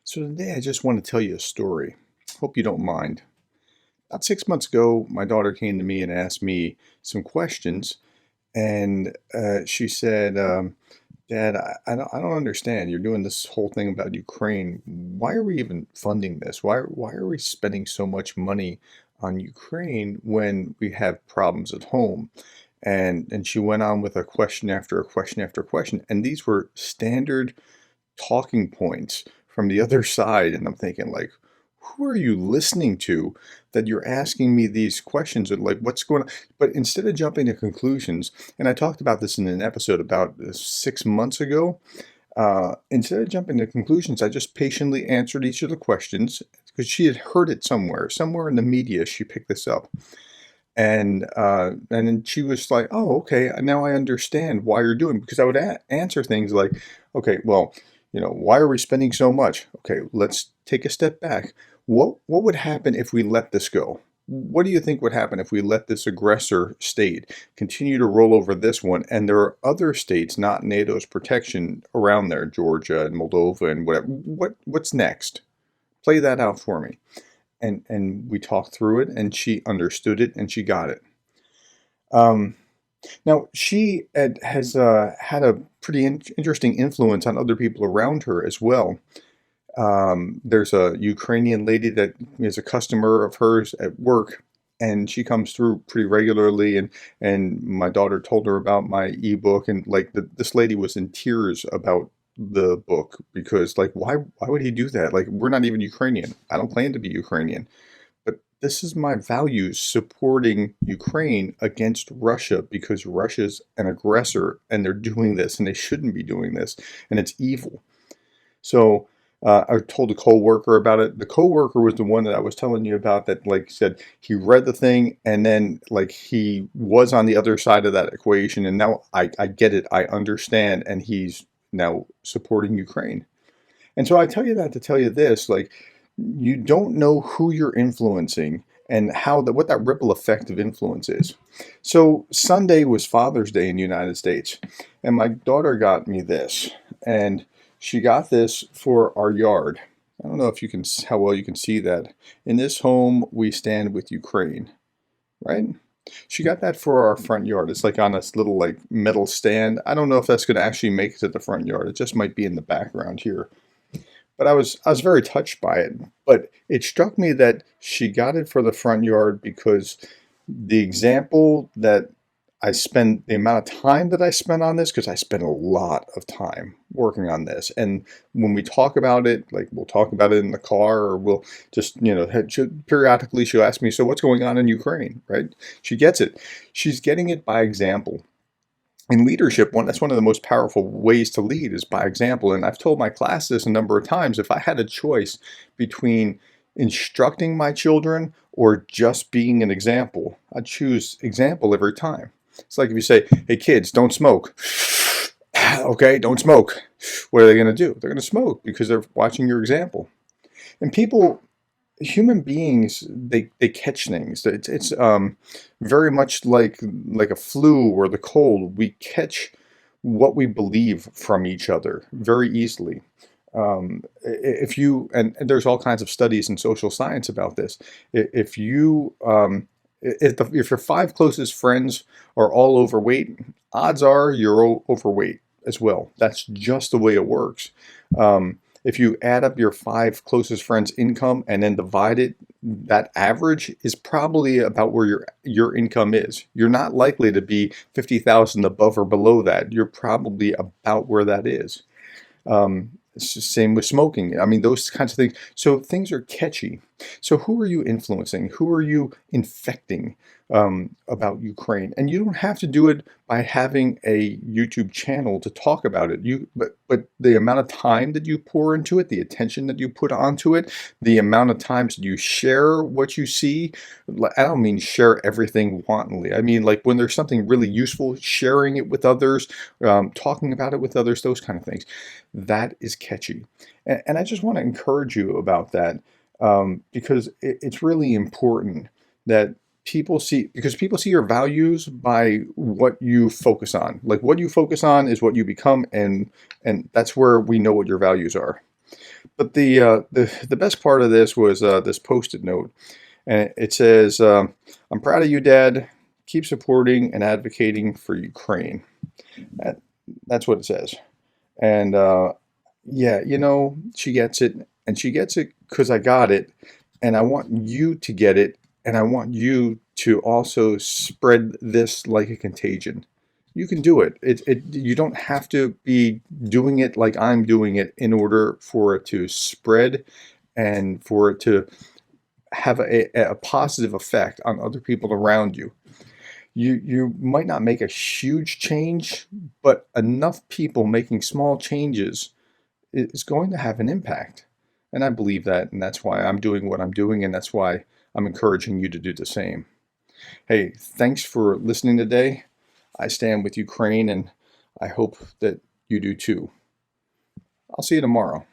So today I just want to tell you a story. Hope you don't mind. About 6 months ago, my daughter came to me and asked me some questions, and she said, "Dad, I don't understand. You're doing this whole thing about Ukraine. Why are we even funding this? Why are we spending so much money on Ukraine when we have problems at home?" And she went on with a question after a question after a question, and these were standard talking points from the other side, and I'm thinking like, who are you listening to that you're asking me these questions and like what's going on? But instead of jumping to conclusions, and I talked about this in an episode about 6 months ago, instead of jumping to conclusions, I just patiently answered each of the questions because she had heard it somewhere in the media. She picked this up, and then she was like, "Oh, okay, now I understand why you're doing." Because I would answer things like, "Okay, well, why are we spending so much? Okay, let's take a step back. What would happen if we let this go? What do you think would happen if we let this aggressor state continue to roll over this one? And there are other states not NATO's protection around there, Georgia and Moldova and whatever. What's next? Play that out for me." And we talked through it, and she understood it, and she got it. Um, Now, she has had a pretty interesting influence on other people around her as well. There's a Ukrainian lady that is a customer of hers at work, and she comes through pretty regularly. And my daughter told her about my ebook, and like this lady was in tears about the book because like why would he do that? Like we're not even Ukrainian. I don't claim to be Ukrainian. But this is my values supporting Ukraine against Russia because Russia's an aggressor and they're doing this and they shouldn't be doing this and it's evil. So I told a coworker about it. The coworker was the one that I was telling you about that like said he read the thing and then like he was on the other side of that equation and now I get it. I understand and he's now supporting Ukraine. And so I tell you that to tell you this, like you don't know who you're influencing and what that ripple effect of influence is. So Sunday was Father's Day in the United States, and my daughter got me this, and she got this for our yard. I don't know if you can how well you can see that. In this home, we stand with Ukraine, right? She got that for our front yard. It's like on this little like metal stand. I don't know if that's going to actually make it to the front yard. It just might be in the background here. But I was very touched by it. But it struck me that she got it for the front yard because the example that I spend, the amount of time that I spent on this, because I spent a lot of time working on this. And when we talk about it, like we'll talk about it in the car, or we'll just, periodically she'll ask me, "So what's going on in Ukraine?" Right? She gets it. She's getting it by example. In leadership, that's one of the most powerful ways to lead is by example. And I've told my class this a number of times. If I had a choice between instructing my children or just being an example, I'd choose example every time. It's like if you say, "Hey kids, don't smoke." Okay, don't smoke. What are they going to do? They're going to smoke because they're watching your example. And human beings, they catch things. It's very much like a flu or the cold. We catch what we believe from each other very easily. If you and there's all kinds of studies in social science about this. If you if your five closest friends are all overweight, odds are you're overweight as well. That's just the way it works. If you add up your five closest friends' income and then divide it, that average is probably about where your income is. You're not likely to be 50,000 above or below that. You're probably about where that is. It's the same with smoking. I mean, those kinds of things. So things are catchy. So who are you influencing? Who are you infecting about Ukraine? And you don't have to do it by having a YouTube channel to talk about it. But the amount of time that you pour into it, the attention that you put onto it, the amount of times that you share what you see. I don't mean share everything wantonly. I mean like when there's something really useful, sharing it with others, talking about it with others, those kind of things. That is catchy. And I just want to encourage you about that because it's really important that people see your values by what you focus on. Like what you focus on is what you become, and that's where we know what your values are. But the best part of this was this post-it note, and it says, "I'm proud of you, Dad. Keep supporting and advocating for Ukraine." That, that's what it says. And yeah, she gets it, and she gets it because I got it, and I want you to get it, and I want you to also spread this like a contagion. You can do it. You don't have to be doing it like I'm doing it in order for it to spread and for it to have a positive effect on other people around you. You might not make a huge change, but enough people making small changes is going to have an impact. And I believe that, and that's why I'm doing what I'm doing, and that's why I'm encouraging you to do the same. Hey, thanks for listening today. I stand with Ukraine, and I hope that you do too. I'll see you tomorrow.